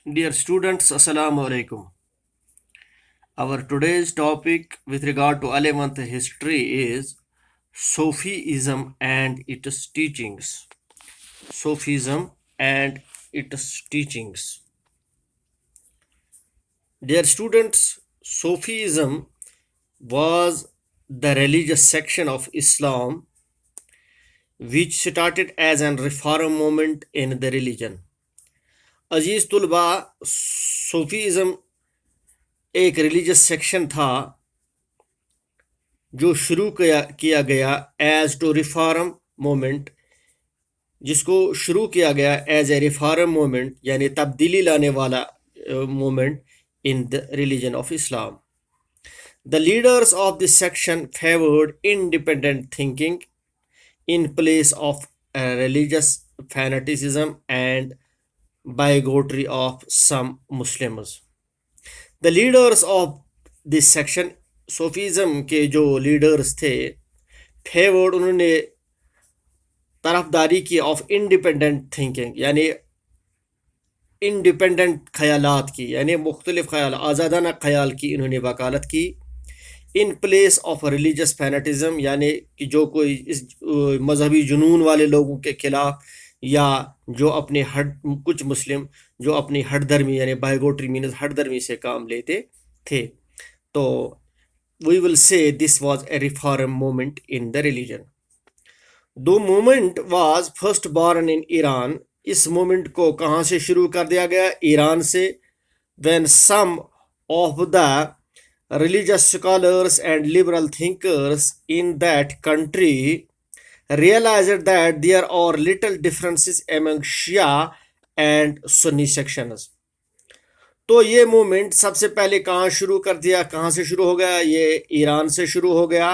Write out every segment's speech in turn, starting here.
Dear students, Assalamu alaikum. Our today's topic with regard to 11th history is Sufism and its teachings. Sufism and its teachings. Dear students, Sufism was the religious section of Islam which started as an reform movement in the religion. عزیز طلباء، Sufism ایک religious section تھا جو شروع کیا گیا as to reform moment, جس کو شروع کیا گیا ایز اے ریفارم مومنٹ یعنی تبدیلی لانے والا movement in the religion of Islam. The leaders of this section favoured independent thinking in place of religious fanaticism and bigotry of some Muslims. The leaders of this section, Sufism کے جو leaders تھے، favoured, انہوں نے طرفداری کی of independent thinking یعنی independent خیالات کی، یعنی مختلف خیال، آزادانہ خیال کی انہوں نے وکالت کی. ان پلیس آف ریلیجس فینیٹزم یعنی کہ جو کوئی اس مذہبی جنون والے لوگوں کے خلاف یا جو اپنے کچھ مسلم جو اپنی ہٹ درمی یعنی بائیگوٹری مینز ہٹ درمی سے کام لیتے تھے. تو we will see this was a reform movement in the religion. The movement was first born in Iran. اس مومنٹ کو کہاں سے شروع کر دیا گیا؟ ایران سے. When some of the religious scholars and liberal thinkers in that country realized that there are little differences among Shia and Sunni sections. تو یہ مومنٹ سب سے پہلے کہاں شروع کر دیا، کہاں سے شروع ہو گیا؟ یہ ایران سے شروع ہو گیا،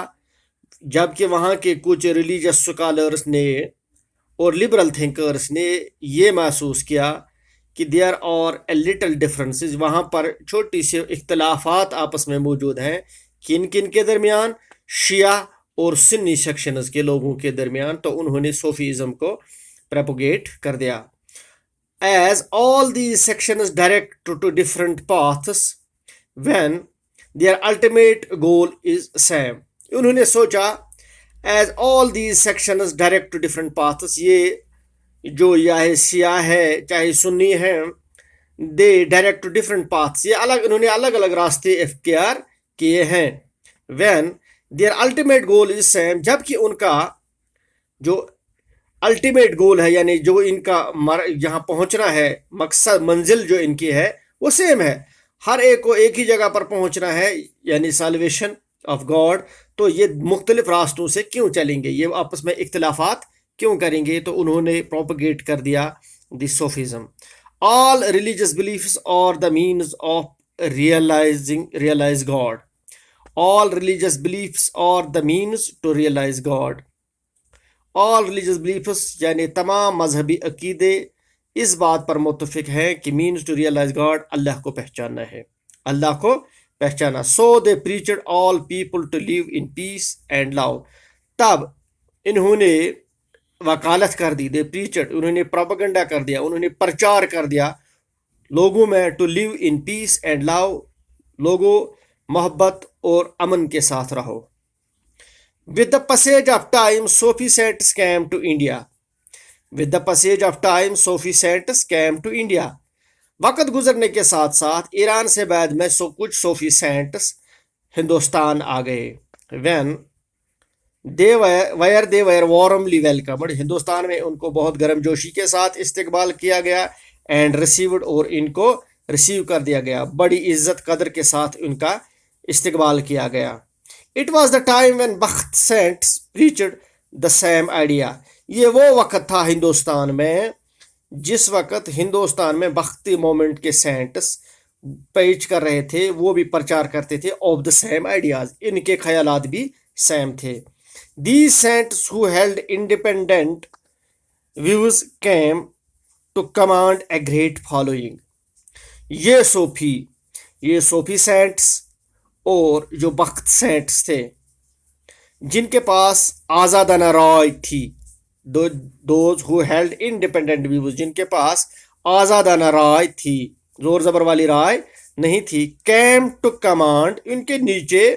جبکہ وہاں کے کچھ ریلیجس اسکالرس نے اور لبرل تھنکرس نے یہ محسوس کیا کہ there are a little differences, وہاں پر چھوٹی سی اختلافات آپس میں موجود ہیں. کن کن کے درمیان؟ شیعہ اور سنی سیکشنز کے لوگوں کے درمیان. تو انہوں نے صوفیزم کو پروپوگیٹ کر دیا. As all these sections direct to different paths when their ultimate goal is same. انہوں نے سوچا as all these sections direct to different paths, یہ جو چاہے سیاہ ہے چاہے سنی ہے، they direct to different paths, یہ انہوں نے الگ الگ راستے اختیار کیے ہیں. When their ultimate goal is same, جبکہ ان کا جو الٹیمیٹ گول ہے یعنی جو ان کا جہاں پہنچنا ہے، مقصد منزل جو ان کی ہے وہ سیم ہے. ہر ایک کو ایک ہی جگہ پر پہنچنا ہے یعنی سالویشن آف گاڈ. تو یہ مختلف راستوں سے کیوں چلیں گے، یہ آپس میں اختلافات کیوں کریں گے؟ تو انہوں نے پروپیگیٹ کر دیا the Sufism. All religious beliefs are the means of realise God. All religious beliefs are the means to realize God. All religious beliefs یعنی تمام مذہبی عقیدے اس بات پر متفق ہیں کہ means to realize God اللہ کو پہچاننا ہے، اللہ کو پہچانا. So they preached all people to live in peace and love. تب انہوں نے وکالت کر دی، they preached، انہوں نے پروپیگنڈا کر دیا، انہوں نے پرچار کر دیا لوگوں میں to live in peace and love، لوگوں محبت اور امن کے ساتھ رہو. With the passage of time, Sufi saints came to India. With the passage of time, Sufi saints came to India. وقت گزرنے کے ساتھ ساتھ ایران سے بعد میں کچھ صوفی سینٹس ہندوستان آ گئے. When they were warmly welcomed. Hindustan میں ان کو بہت گرم جوشی کے ساتھ استقبال کیا گیا. And received، اور ان کو ریسیو کر دیا گیا، بڑی عزت قدر کے ساتھ ان کا استقبال کیا گیا. It was the time when بخت cents preached the same idea. یہ وہ وقت تھا ہندوستان میں جس وقت ہندوستان میں بختی مومنٹ کے سینٹس پیچ کر رہے تھے، وہ بھی پرچار کرتے تھے آف دا سیم آئیڈیاز، ان کے خیالات بھی سیم تھے. These saints who held independent views came to command a great following. یہ صوفی سینٹس اور جو بخت سینٹس تھے جن کے پاس آزادانہ رائے تھی، those who held independent views, جن کے پاس آزادانہ رائے تھی، زور زبر والی رائے نہیں تھی. came to command, ان کے نیچے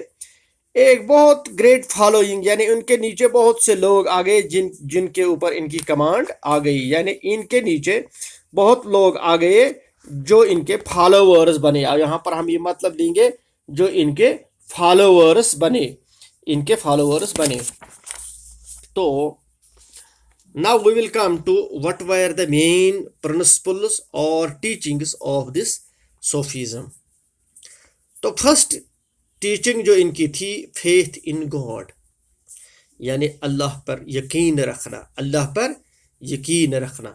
ایک بہت گریٹ فالوئنگ، یعنی ان کے نیچے بہت سے لوگ آ گئے جن کے اوپر ان کی کمانڈ آ گئی، یعنی ان کے نیچے بہت لوگ آ گئے جو ان کے فالوورز بنے. یہاں پر ہم یہ مطلب لیں گے جو ان کے فالوورز بنے، ان کے فالوورز بنے. تو now we will come to what were the main principles or teachings of this Sufism. تو فرسٹ ٹیچنگ جو ان کی تھی فیتھ ان گاڈ، یعنی اللہ پر یقین رکھنا، اللہ پر یقین رکھنا.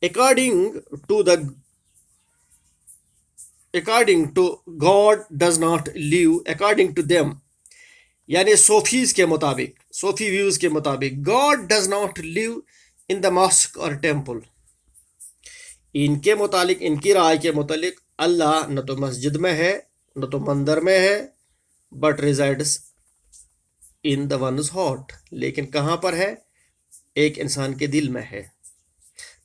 according to God does not live according to them، یعنی صوفیز کے مطابق، صوفی ویوز کے مطابق God does not live in the mosque or temple. ان کے متعلق، ان کی رائے کے متعلق اللہ نہ تو مسجد میں ہے نہ تو مندر میں ہے، but resides in the one's heart, لیکن کہاں پر ہے؟ ایک انسان کے دل میں ہے.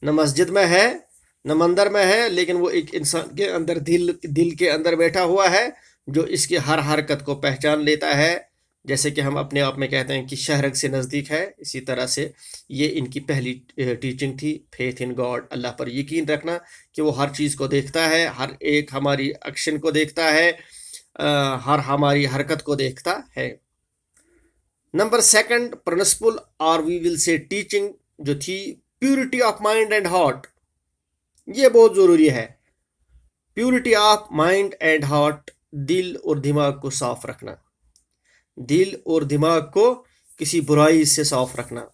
نہ مسجد میں ہے نہ مندر میں ہے، لیکن وہ ایک انسان کے اندر، دل کے اندر بیٹھا ہوا ہے، جو اس کی ہر حرکت کو پہچان لیتا ہے. جیسے کہ ہم اپنے آپ میں کہتے ہیں کہ شہرگ سے نزدیک ہے، اسی طرح سے یہ ان کی پہلی ٹیچنگ تھی، فیتھ ان گاڈ، اللہ پر یقین رکھنا کہ وہ ہر چیز کو دیکھتا ہے، ہر ایک ہماری ایکشن کو دیکھتا ہے، ہر ہماری حرکت کو دیکھتا ہے. نمبر سیکنڈ پرنسپل اور وی ول سے ٹیچنگ جو تھی purity of mind and heart. یہ بہت ضروری ہے، purity of mind and heart, دل اور دماغ کو صاف رکھنا، دل اور دماغ کو کسی برائی سے صاف رکھنا.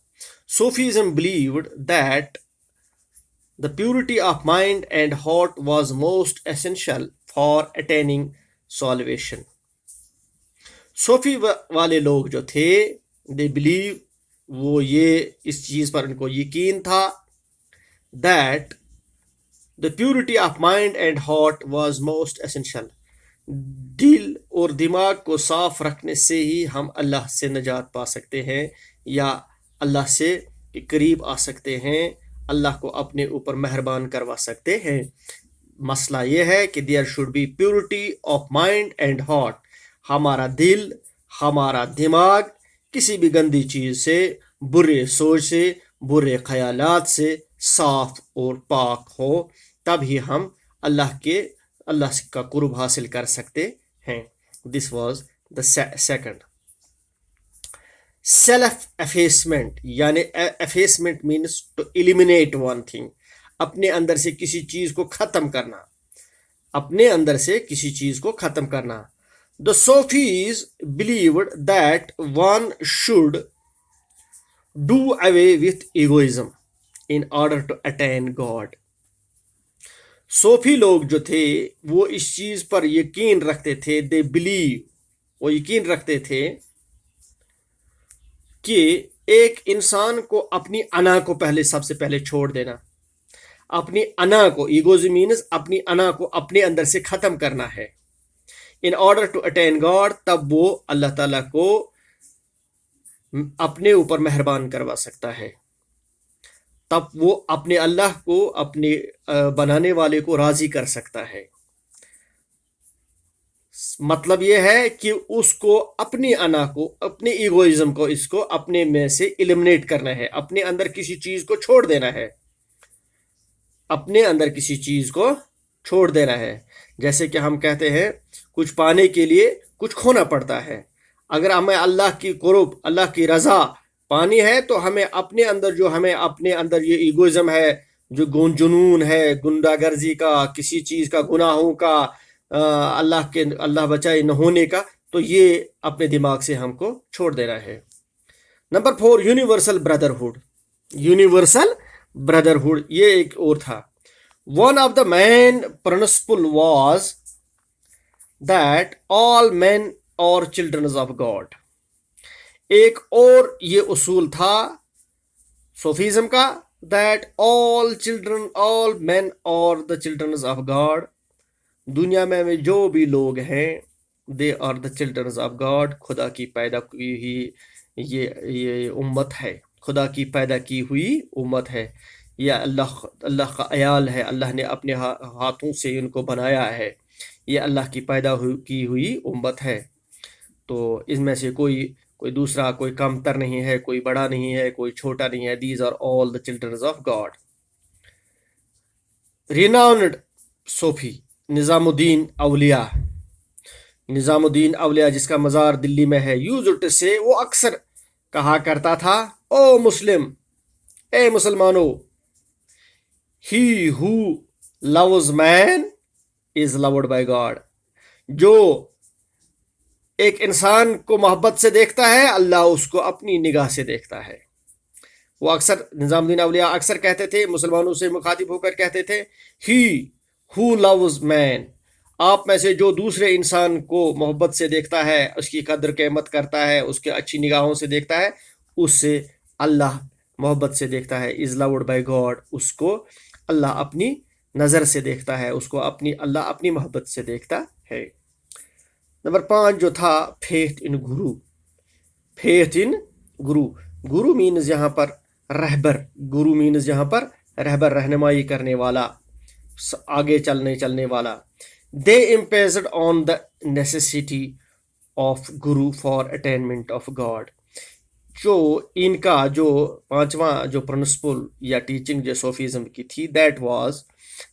Sufism believed that the purity of mind and heart was most essential for attaining salvation. صوفی والے لوگ جو تھے they believe، وہ یہ اس چیز پر ان کو یقین تھا that the purity of mind and heart was most essential. دل اور دماغ کو صاف رکھنے سے ہی ہم اللہ سے نجات پا سکتے ہیں، یا اللہ سے قریب آ سکتے ہیں، اللہ کو اپنے اوپر مہربان کروا سکتے ہیں. مسئلہ یہ ہے کہ there should be purity of mind and heart، ہمارا دل، ہمارا دماغ کسی بھی گندی چیز سے، برے سوچ سے، برے خیالات سے صاف اور پاک ہو، تب ہی ہم اللہ کا قرب حاصل کر سکتے ہیں. This was the second. Self effacement, یعنی effacement means to eliminate one thing, اپنے اندر سے کسی چیز کو ختم کرنا، اپنے اندر سے کسی چیز کو ختم کرنا. The Sufis believed that one should do away with egoism in order to attain God. صوفی لوگ جو تھے وہ اس چیز پر یقین رکھتے تھے، they believe، وہ یقین رکھتے تھے کہ ایک انسان کو اپنی انا کو سب سے پہلے چھوڑ دینا، اپنی انا کو، ایگوزم مینز اپنی انا کو اپنے اندر سے ختم کرنا ہے. In order to attain God, تب وہ اللہ تعالیٰ کو اپنے اوپر مہربان کروا سکتا ہے، تب وہ اپنے اللہ کو، اپنے بنانے والے کو راضی کر سکتا ہے. مطلب یہ ہے کہ اس کو اپنی انا کو، اپنے ایگوئزم کو، اس کو اپنے میں سے ایلیمنیٹ کرنا ہے، اپنے اندر کسی چیز کو چھوڑ دینا ہے، اپنے اندر کسی چیز کو چھوڑ دینا ہے. جیسے کہ ہم کہتے ہیں کچھ پانے کے لیے کچھ کھونا پڑتا ہے. اگر ہمیں اللہ کی قرب، اللہ کی رضا پانی ہے تو ہمیں اپنے اندر یہ ایگوئزم ہے، جو جنون ہے گنڈا گرزی کا، کسی چیز کا، گناہوں کا، اللہ بچائے نہ ہونے کا، تو یہ اپنے دماغ سے ہم کو چھوڑ دینا ہے. Number 4 universal brotherhood. Universal brotherhood یہ ایک اور تھا. One of the main principle was that all men are children of God. ایک اور یہ اصول تھا صوفیزم کا، that all men are the children of God. دنیا میں جو بھی لوگ ہیں they are the children of God. خدا کی پیدا کی ہوئی یہ امت ہے، خدا کی پیدا کی ہوئی امت ہے. یہ اللہ کا عیال ہے، اللہ نے اپنے ہاتھوں سے ان کو بنایا ہے، یہ اللہ کی کی ہوئی امت ہے۔ تو اس میں سے کوئی دوسرا، کوئی کم تر نہیں ہے، کوئی بڑا نہیں ہے، کوئی چھوٹا نہیں ہے۔ These are all the childrens of God. Renowned Sufi Nizamuddin اولیاء، نظام الدین اولیاء جس کا مزار دلی میں ہے، یوزڈ سے، وہ اکثر کہا کرتا تھا، او مسلم، اے مسلمانوں، he who loves man is loved by God, جو ایک انسان کو محبت سے دیکھتا ہے، اللہ اس کو اپنی نگاہ سے دیکھتا ہے۔ وہ اکثر نظام الدین اولیاء اکثر کہتے تھے، مسلمانوں سے مخاطب ہو کر کہتے تھے، ہی ہو لوز مین، آپ میں سے جو دوسرے انسان کو محبت سے دیکھتا ہے، اس کی قدر قیمت کرتا ہے، اس کے اچھی نگاہوں سے دیکھتا ہے، اس سے اللہ محبت سے دیکھتا ہے، از لوڈ بائی گاڈ، اس کو اللہ اپنی نظر سے دیکھتا ہے، اس کو اللہ اپنی محبت سے دیکھتا ہے۔ نمبر 5 جو تھا، faith in guru, faith in guru, guru means یہاں پر رہبر، گرو مینز یہاں پر رہبر، رہنمائی کرنے والا، آگے چلنے والا۔ They emphasised on the necessity of guru for attainment of God, جو ان کا جو 5واں جو پرنسپل یا ٹیچنگ جو صوفیزم کی تھی، that was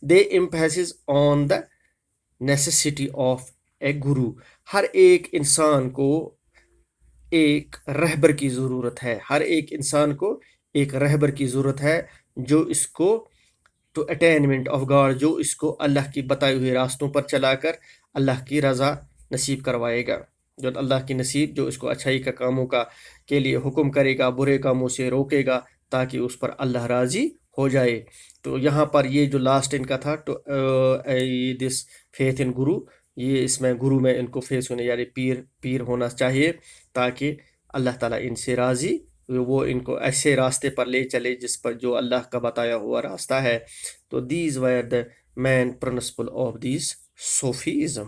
they emphasis on the necessity of a guru, ہر ایک انسان کو ایک رہبر کی ضرورت ہے، ہر ایک انسان کو ایک رہبر کی ضرورت ہے، جو اس کو ٹو اٹینمنٹ آف گاڈ، جو اس کو اللہ کی بتائی ہوئے راستوں پر چلا کر اللہ کی رضا نصیب کروائے گا، جو اللہ کی نصیب، جو اس کو اچھائی کا کاموں کے لیے حکم کرے گا، برے کاموں سے روکے گا، تاکہ اس پر اللہ راضی ہو جائے۔ تو یہاں پر یہ جو لاسٹ ان کا تھا، دس فیتھ ان گرو، یہ اس میں گرو میں ان کو فیس ہونے، یعنی پیر ہونا چاہیے، تاکہ اللہ تعالیٰ ان سے راضی، وہ ان کو ایسے راستے پر لے چلے جس پر جو اللہ کا بتایا ہوا راستہ ہے۔ تو these were the main principle of these Sufism.